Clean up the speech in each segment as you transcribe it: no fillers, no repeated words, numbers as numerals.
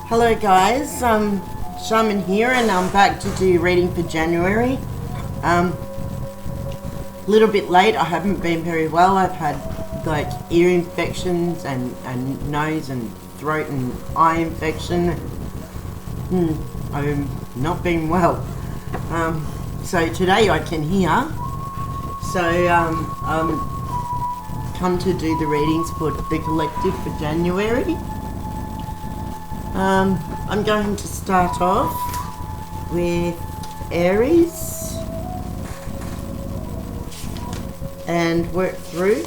Hello guys, Shaman here and I'm back to do reading for January. A little bit late, I haven't been very well. I've had like ear infections and nose and throat and eye infection. I've not been well. So today I can hear. So come to do the readings for the collective for January. I'm going to start off with Aries and work through.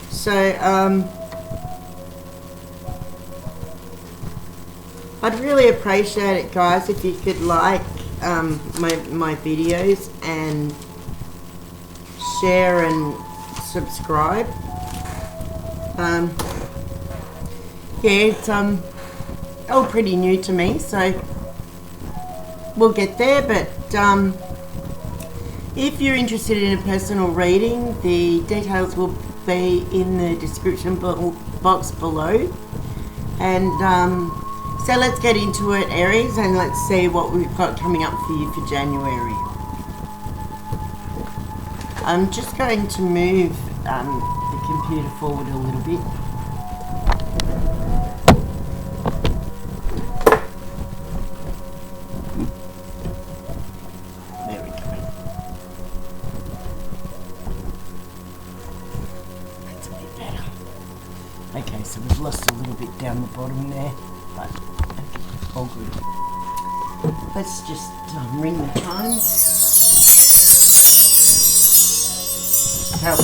So I'd really appreciate it, guys, if you could like my videos and share and subscribe. Yeah, it's all pretty new to me, so we'll get there. But if you're interested in a personal reading, the details will be in the description box below. And so let's get into it, Aries, and let's see what we've got coming up for you for January. I'm just going to move the computer forward a little bit. Okay, so we've lost a little bit down the bottom there, but okay, all good. Let's just ring the chimes. Help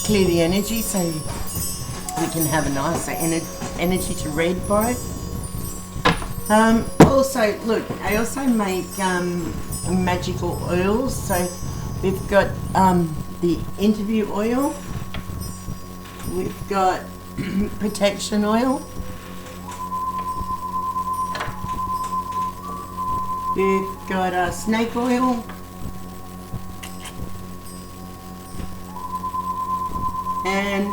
clear the energy so we can have a nicer energy to read by. Also, look, I also make magical oils. So we've got the interview oil. We've got protection oil. We've got snake oil. And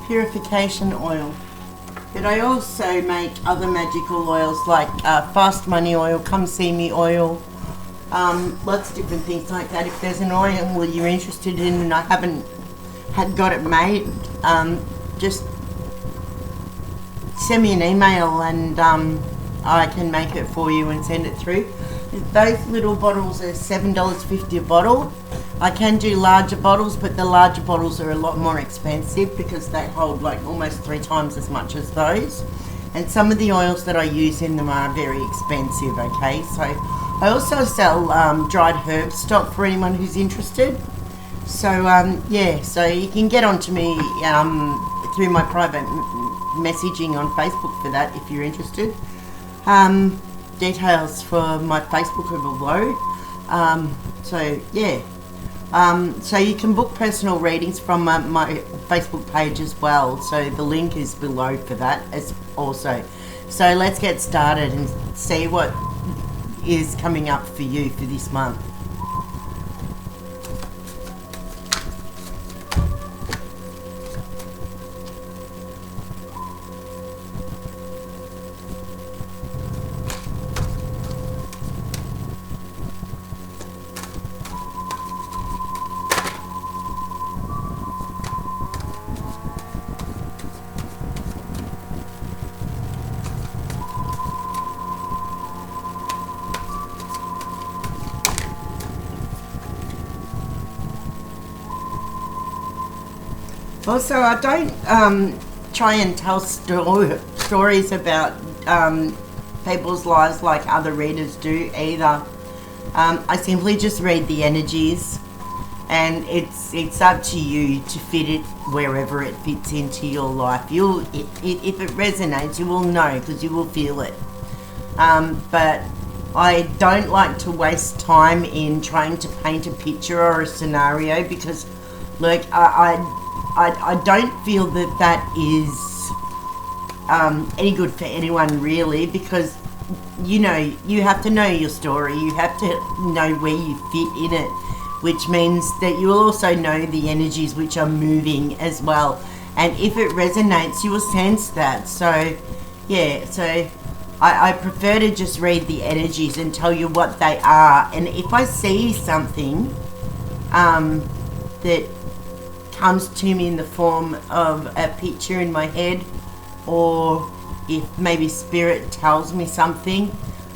purification oil. But I also make other magical oils like fast money oil, come see me oil. Lots of different things like that. If there's an oil you're interested in and I haven't got it made, just send me an email and I can make it for you and send it through. Those little bottles are $7.50 a bottle. I can do larger bottles, but the larger bottles are a lot more expensive because they hold like almost 3 times as much as those. And some of the oils that I use in them are very expensive, okay? So I also sell dried herb stock for anyone who's interested. So yeah, so you can get onto me through my private messaging on Facebook for that if you're interested. Details for my Facebook are below. So yeah, so you can book personal readings from my Facebook page as well. So the link is below for that as also. So let's get started and see what is coming up for you for this month. Also, I don't try and tell stories about people's lives like other readers do either. I simply just read the energies, and it's up to you to fit it wherever it fits into your life. If it resonates, you will know because you will feel it. But I don't like to waste time in trying to paint a picture or a scenario because, look, I don't feel that is any good for anyone really, because you know, you have to know your story, you have to know where you fit in it, which means that you will also know the energies which are moving as well. and if it resonates, you will sense that. So yeah, so I prefer to just read the energies and tell you what they are. And if I see something that comes to me in the form of a picture in my head, or if maybe spirit tells me something,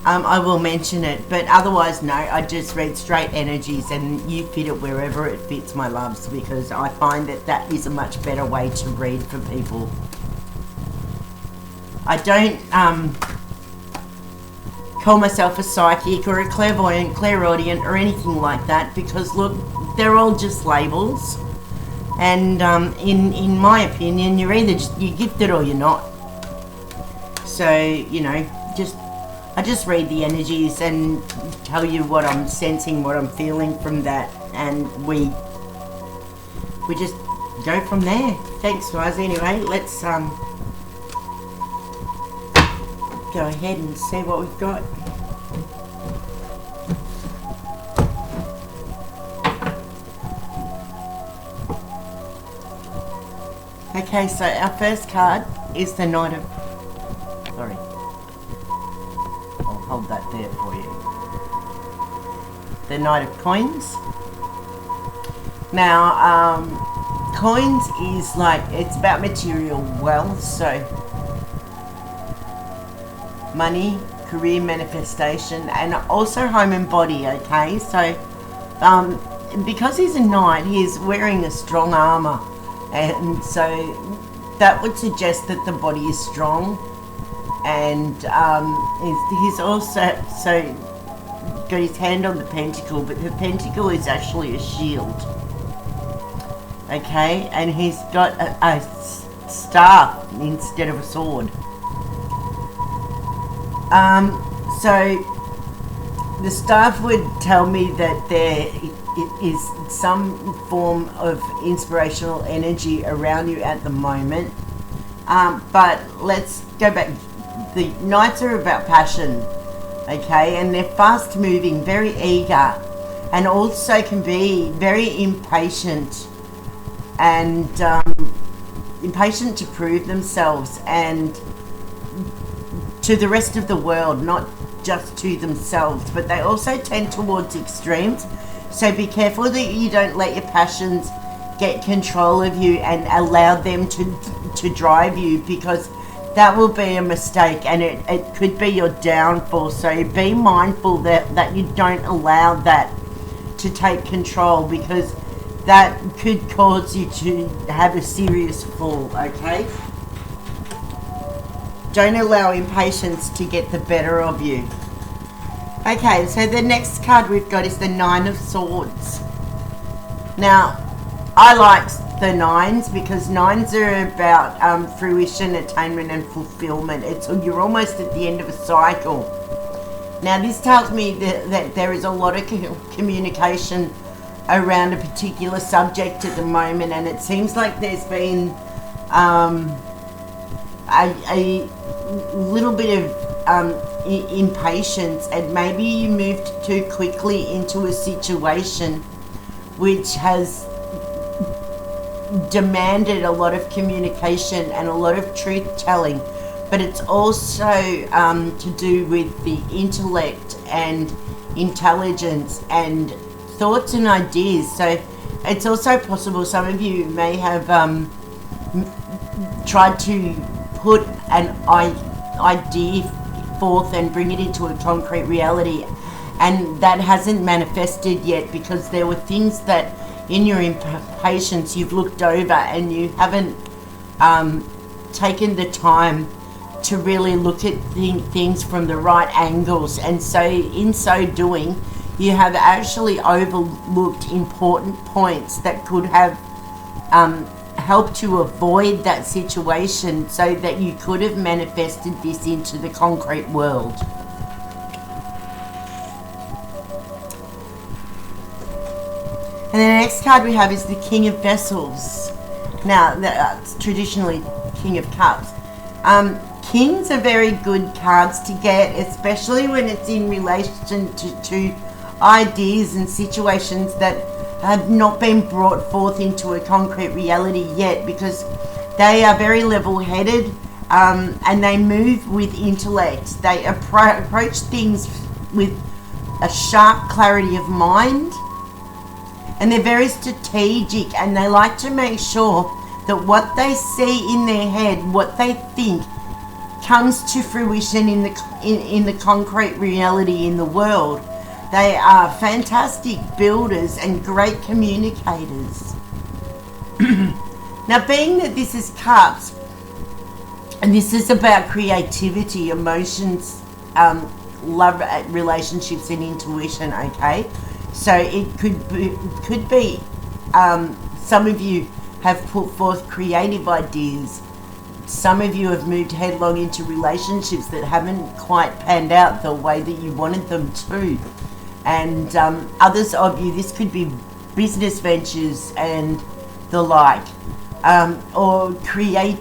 I will mention it. But otherwise, no, I just read straight energies, and you fit it wherever it fits, my loves, because I find that that is a much better way to read for people. I don't call myself a psychic or a clairvoyant, clairaudient, or anything like that, because look, they're all just labels. And in my opinion, you're gifted or you're not. So, you know, I just read the energies and tell you what I'm sensing, what I'm feeling from that, and we just go from there. Thanks, guys. Anyway, let's go ahead and see what we've got. Okay, so our first card is the Knight of... Sorry. I'll hold that there for you. The Knight of Coins. Now, coins is like, it's about material wealth, so money, career manifestation, and also home and body, okay? So, because he's a knight, he's wearing a strong armor, and so that would suggest that the body is strong, and he's also got his hand on the pentacle, but the pentacle is actually a shield, okay? And he's got a staff instead of a sword. So the staff would tell me that there is some form of inspirational energy around you at the moment. But let's go back. The knights are about passion, okay? And they're fast moving, very eager, and also can be very impatient, and impatient to prove themselves and to the rest of the world, not just to themselves. But they also tend towards extremes, so be careful that you don't let your passions get control of you and allow them to drive you, because that will be a mistake, and it could be your downfall. So be mindful that you don't allow that to take control, because that could cause you to have a serious fall, okay? Don't allow impatience to get the better of you. Okay, so the next card we've got is the Nine of Swords. Now, I like the nines because nines are about fruition, attainment, and fulfillment. You're almost at the end of a cycle. Now, this tells me that there is a lot of communication around a particular subject at the moment, and it seems like there's been a little bit of impatience, and maybe you moved too quickly into a situation which has demanded a lot of communication and a lot of truth telling. But it's also to do with the intellect and intelligence and thoughts and ideas. So it's also possible some of you may have tried to put an idea forth and bring it into a concrete reality, and that hasn't manifested yet because there were things that in your impatience you've looked over and you haven't taken the time to really look at things from the right angles, and so in so doing you have actually overlooked important points that could have helped you avoid that situation, so that you could have manifested this into the concrete world. And the next card we have is the King of Vessels. Now, that's traditionally King of Cups. Kings are very good cards to get, especially when it's in relation to ideas and situations that have not been brought forth into a concrete reality yet, because They are very level-headed, and they move with intellect. They approach things with a sharp clarity of mind, and they're very strategic, and they like to make sure that what they see in their head, what they think, comes to fruition in the concrete reality in the world. They are fantastic builders and great communicators. Now, being that this is cups, and this is about creativity, emotions, love, relationships, and intuition, okay? So it could be some of you have put forth creative ideas. Some of you have moved headlong into relationships that haven't quite panned out the way that you wanted them to. And others of you, this could be business ventures and the like, or creative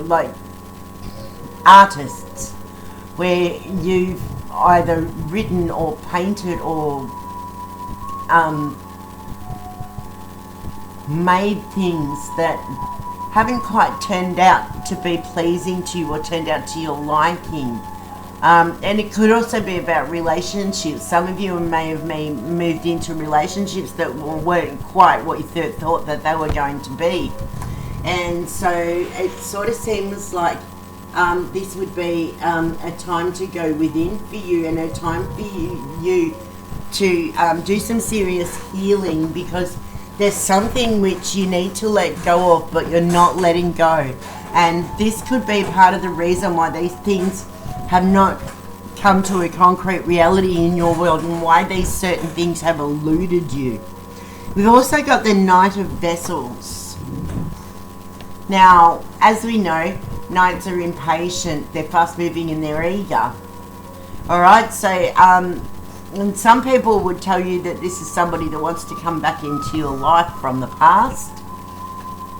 like artists, where you've either written or painted or made things that haven't quite turned out to be pleasing to you or turned out to your liking. And it could also be about relationships. Some of you may have moved into relationships that weren't quite what you thought that they were going to be. And so it sort of seems like this would be a time to go within for you, and a time for you to do some serious healing, because there's something which you need to let go of, but you're not letting go. And this could be part of the reason why these things have not come to a concrete reality in your world, and why these certain things have eluded you. We've also got the Knight of Vessels. Now, as we know, knights are impatient, they're fast moving, and they're eager. Alright, so and some people would tell you that this is somebody that wants to come back into your life from the past.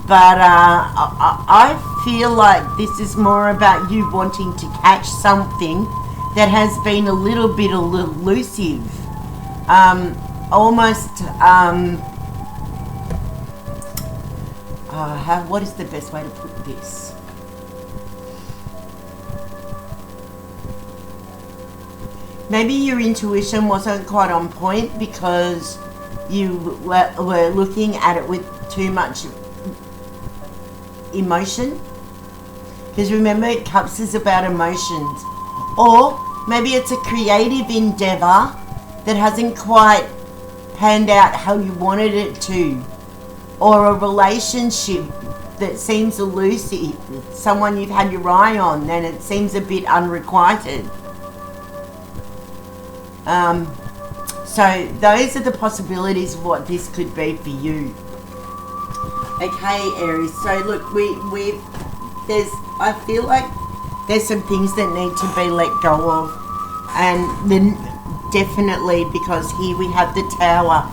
But I feel like this is more about you wanting to catch something that has been a little bit elusive. What is the best way to put this? Maybe your intuition wasn't quite on point because you were looking at it with too much emotion. Because remember, Cups is about emotions. Or maybe it's a creative endeavor that hasn't quite panned out how you wanted it to. Or a relationship that seems elusive. Someone you've had your eye on and it seems a bit unrequited. So those are the possibilities of what this could be for you. Okay, Aries. So look, I feel like there's some things that need to be let go of, and then definitely, because here we have the Tower.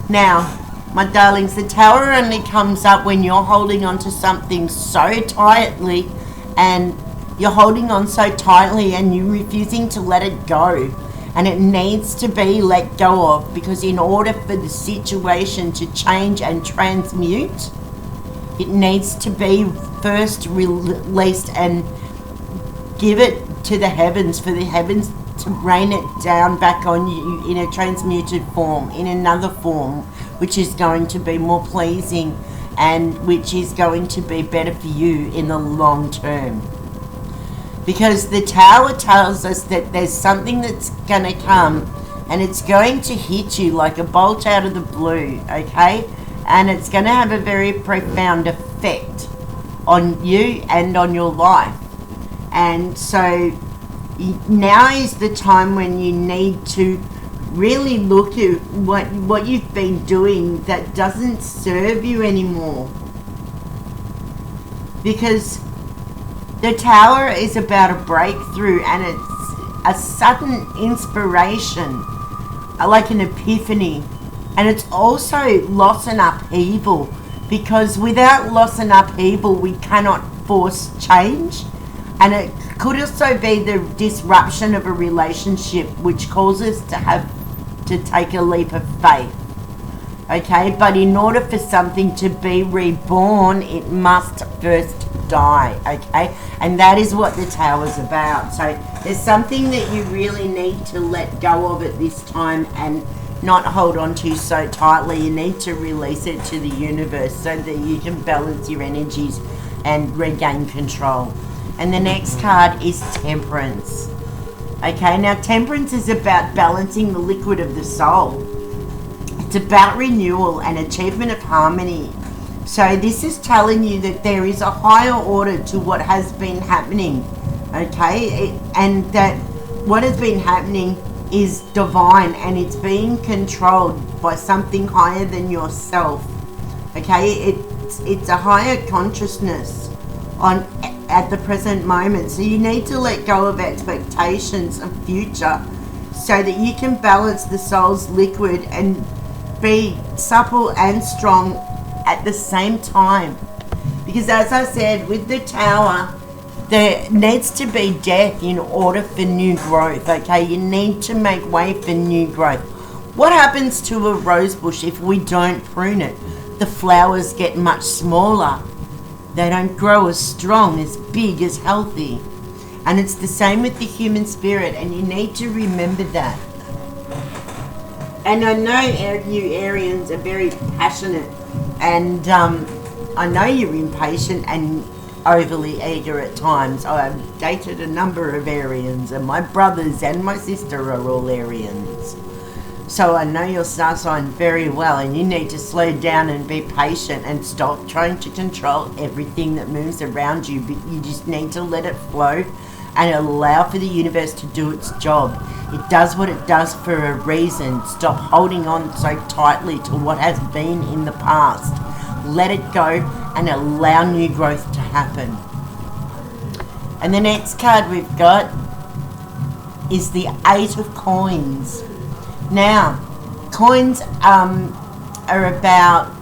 Now, my darlings, the Tower only comes up when you're holding on to something so tightly, and you're holding on so tightly and you're refusing to let it go. And it needs to be let go of, because in order for the situation to change and transmute, it needs to be first released and give it to the heavens, for the heavens to rain it down back on you in a transmuted form, in another form, which is going to be more pleasing and which is going to be better for you in the long term. Because the Tower tells us that there's something that's going to come and it's going to hit you like a bolt out of the blue, okay? And it's going to have a very profound effect on you and on your life. And so now is the time when you need to really look at what you've been doing that doesn't serve you anymore. Because the Tower is about a breakthrough, and it's a sudden inspiration, like an epiphany. And it's also loss and upheaval, because without loss and upheaval we cannot force change. And it could also be the disruption of a relationship which causes us to have to take a leap of faith. Okay, but in order for something to be reborn, it must first die, okay? And that is what the Tower's about. So there's something that you really need to let go of at this time and not hold on to so tightly. You need to release it to the universe so that you can balance your energies and regain control. And the next card is Temperance. Okay, now Temperance is about balancing the liquid of the soul. It's about renewal and achievement of harmony. So this is telling you that there is a higher order to what has been happening, okay? And that what has been happening is divine and it's being controlled by something higher than yourself, okay? It's a higher consciousness at the present moment. So you need to let go of expectations of future so that you can balance the soul's liquid and be supple and strong at the same time. Because as I said, with the Tower, there needs to be death in order for new growth, okay? You need to make way for new growth. What happens to a rose bush if we don't prune it? The flowers get much smaller. They don't grow as strong, as big, as healthy. And it's the same with the human spirit, and you need to remember that. And I know you Arians are very passionate, and I know you're impatient and overly eager at times. I've dated a number of Arians, and my brothers and my sister are all Arians. So I know your star sign very well, and you need to slow down and be patient and stop trying to control everything that moves around you. But you just need to let it flow and allow for the universe to do its job. It does what it does for a reason. Stop holding on so tightly to what has been in the past. Let it go and allow new growth to happen. And the next card we've got is the Eight of Coins. Now, coins are about...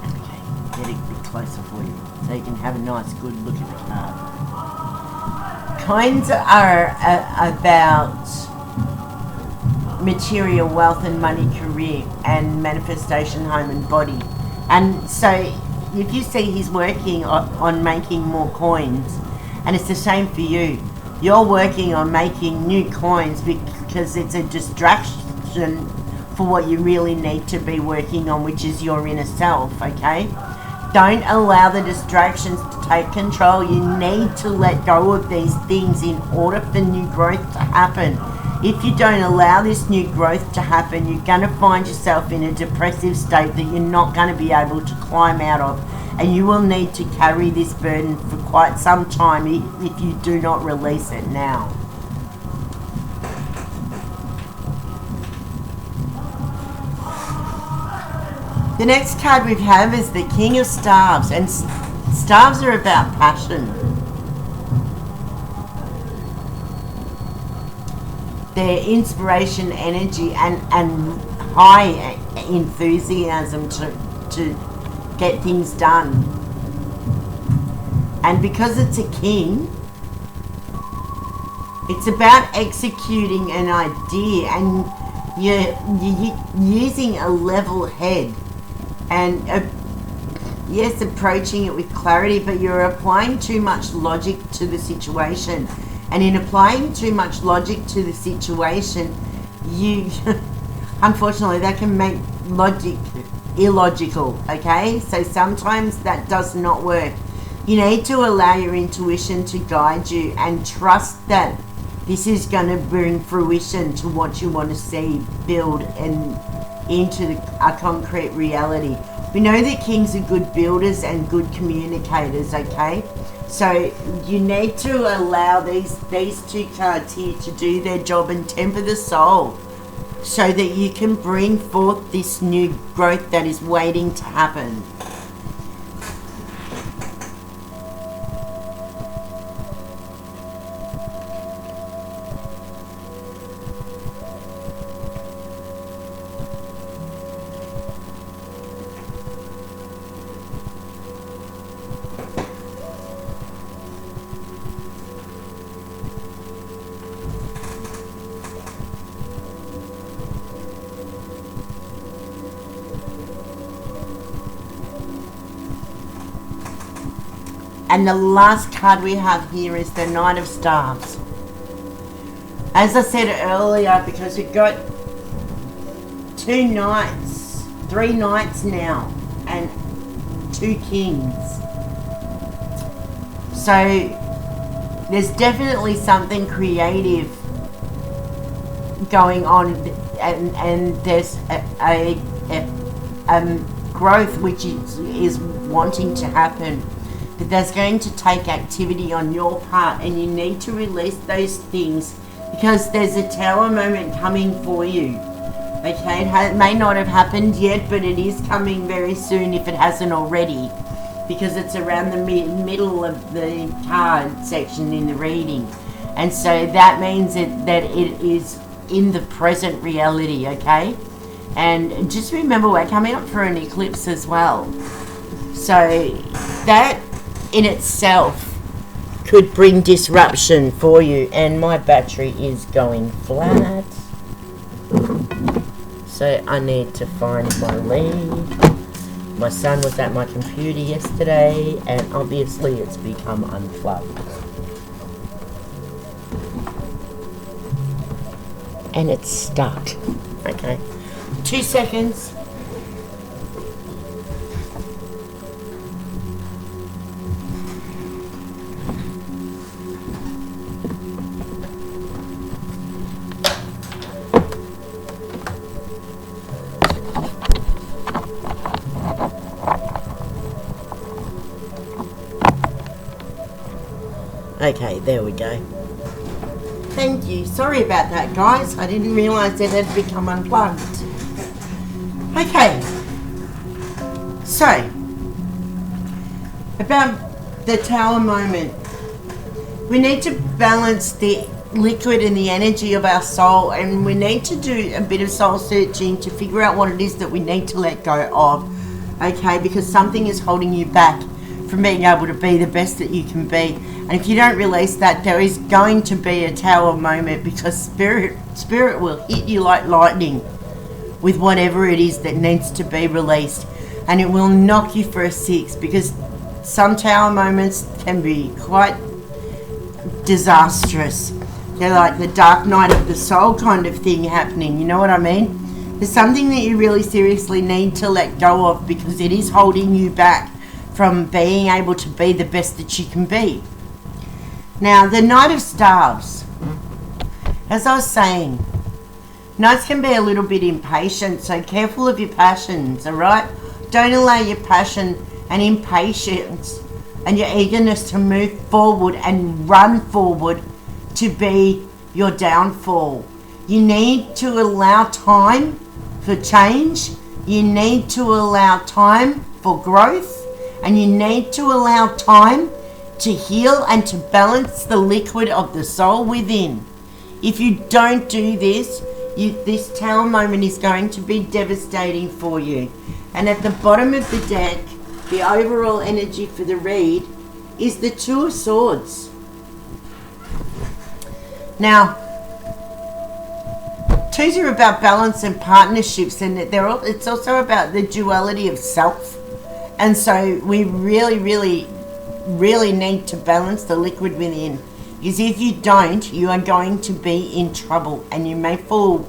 Okay, get it a bit closer for you so you can have a nice good look at the card. Coins are about material wealth and money, career and manifestation, home and body. And so if you see he's working on making more coins, and it's the same for you. You're working on making new coins because it's a distraction for what you really need to be working on, which is your inner self, okay? Don't allow the distractions to take control. You need to let go of these things in order for new growth to happen. If you don't allow this new growth to happen, you're going to find yourself in a depressive state that you're not going to be able to climb out of. And you will need to carry this burden for quite some time if you do not release it now. The next card we have is the King of Staves, and staves are about passion. Their inspiration, energy, and high enthusiasm to get things done. And because it's a king, it's about executing an idea, and you're using a level head. And yes, approaching it with clarity, but you're applying too much logic to the situation. And in applying too much logic to the situation, you unfortunately that can make logic illogical, okay? So sometimes that does not work. You need to allow your intuition to guide you and trust that this is going to bring fruition to what you want to see build and into a concrete reality. We know that kings are good builders and good communicators, okay? So you need to allow these two cards here to do their job and temper the soul so that you can bring forth this new growth that is waiting to happen. And the last card we have here is the Knight of Staves. As I said earlier, because we've got 2 knights, 3 knights now, and 2 kings. So there's definitely something creative going on, and there's a growth which is wanting to happen. But there's going to take activity on your part, and you need to release those things, because there's a Tower moment coming for you. Okay, it may not have happened yet, but it is coming very soon if it hasn't already, because it's around the middle of the card section in the reading. And so that means that it is in the present reality, okay? And just remember, we're coming up for an eclipse as well. So that in itself could bring disruption for you. And my battery is going flat, so I need to find my lead. My son was at my computer yesterday, and obviously it's become unplugged. And it's stuck. Okay. 2 seconds. Okay, there we go. Thank you. Sorry about that, guys. I didn't realise it had become unplugged. Okay. So, about the Tower moment. We need to balance the liquid and the energy of our soul, and we need to do a bit of soul searching to figure out what it is that we need to let go of. Okay, because something is holding you back from being able to be the best that you can be. And if you don't release that, there is going to be a Tower moment, because spirit will hit you like lightning with whatever it is that needs to be released, and it will knock you for a 6, because some Tower moments can be quite disastrous. They're like the dark night of the soul kind of thing happening, you know what I mean? There's something that you really seriously need to let go of, because it is holding you back from being able to be the best that you can be. Now, the Knight of Staves, as I was saying, knights can be a little bit impatient, so careful of your passions, alright? Don't allow your passion and impatience and your eagerness to move forward and run forward to be your downfall. You need to allow time for change, you need to allow time for growth, and you need to allow time to heal and to balance the liquid of the soul within. If you don't do this, this Tower moment is going to be devastating for you. And at the bottom of the deck, the overall energy for the read is the 2 of Swords. Now, 2s are about balance and partnerships, and it's also about the duality of self. And so we really need to balance the liquid within, because if you don't, you are going to be in trouble, and you may fall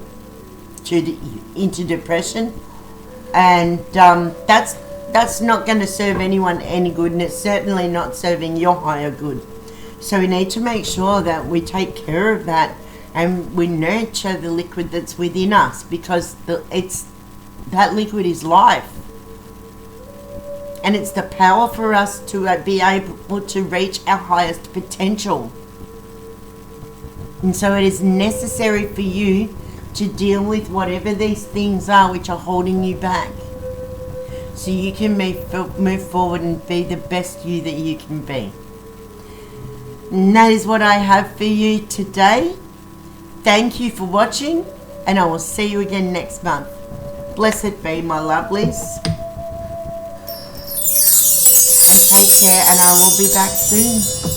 into depression, and that's not going to serve anyone any good, and it's certainly not serving your higher good. So we need to make sure that we take care of that, and we nurture the liquid that's within us, because that liquid is life. And it's the power for us to be able to reach our highest potential. And so it is necessary for you to deal with whatever these things are which are holding you back, so you can move forward and be the best you that you can be. And that is what I have for you today. Thank you for watching, and I will see you again next month. Blessed be, my lovelies. Take care, and I will be back soon.